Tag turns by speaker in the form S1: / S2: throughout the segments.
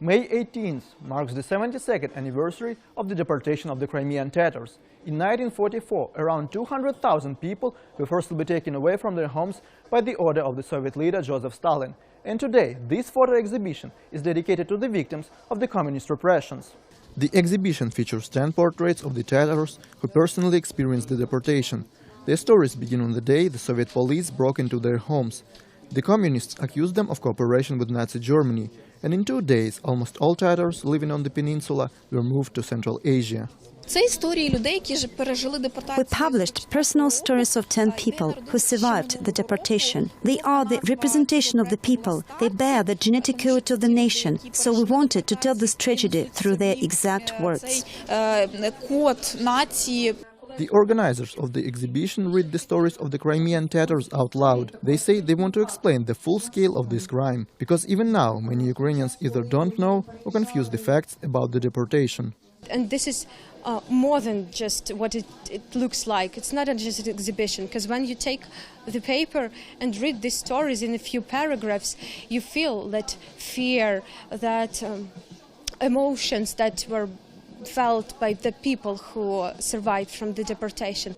S1: May 18th marks the 72nd anniversary of the deportation of the Crimean Tatars. In 1944, around 200,000 people were forcibly taken away from their homes by the order of the Soviet leader Joseph Stalin. And today, this photo exhibition is dedicated to the victims of the communist repressions. The exhibition features 10 portraits of the Tatars who personally experienced the deportation. Their stories begin on the day the Soviet police broke into their homes. The communists accused them of cooperation with Nazi Germany, and in 2 days almost all Tatars living on the peninsula were moved to Central Asia.
S2: We published personal stories of 10 people who survived the deportation. They are the representation of the people. They bear the genetic code of the nation. So we wanted to tell this tragedy through their exact words.
S1: The organizers of the exhibition read the stories of the Crimean Tatars out loud. They say they want to explain the full scale of this crime, because even now many Ukrainians either don't know or confuse the facts about the deportation.
S3: And this is more than just what it looks like. It's not just an exhibition, because when you take the paper and read these stories in a few paragraphs, you feel that fear, that emotions that were felt by the people who survived from the deportation.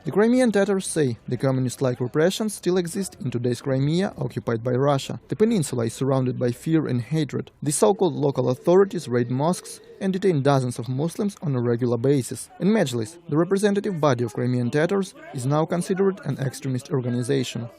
S1: The Crimean Tatars say the communist-like repressions still exist in today's Crimea, occupied by Russia. The peninsula is surrounded by fear and hatred. The so-called local authorities raid mosques and detain dozens of Muslims on a regular basis. In Majlis, the representative body of Crimean Tatars is now considered an extremist organization.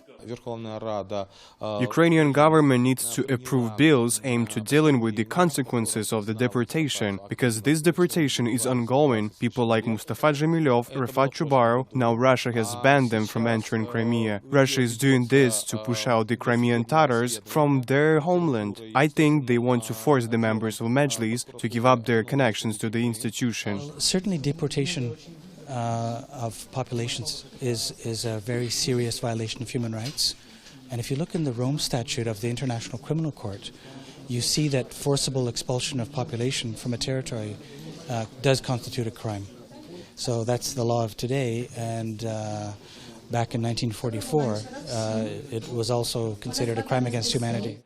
S4: Ukrainian government needs to approve bills aimed to dealing with the consequences of the deportation, because this deportation is ongoing. People like Mustafa Dzhemilov, Rafat Chubarov, now Russia has banned them from entering Crimea. Russia is doing this to push out the Crimean Tatars from their homeland. I think they want to force the members of Majlis to give up their connections to the institution.
S5: Certainly deportation of populations is a very serious violation of human rights. And if you look in the Rome Statute of the International Criminal Court, you see that forcible expulsion of population from a territory does constitute a crime. So that's the law of today, and back in 1944 it was also considered a crime against humanity.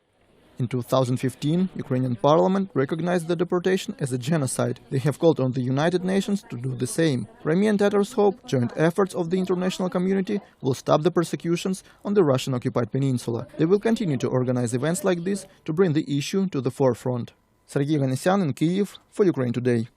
S1: In 2015, Ukrainian parliament recognized the deportation as a genocide. They have called on the United Nations to do the same. Crimean Tatars hope joint efforts of the international community will stop the persecutions on the Russian-occupied peninsula. They will continue to organize events like this to bring the issue to the forefront. Sergei Ganisyan in Kyiv for Ukraine Today.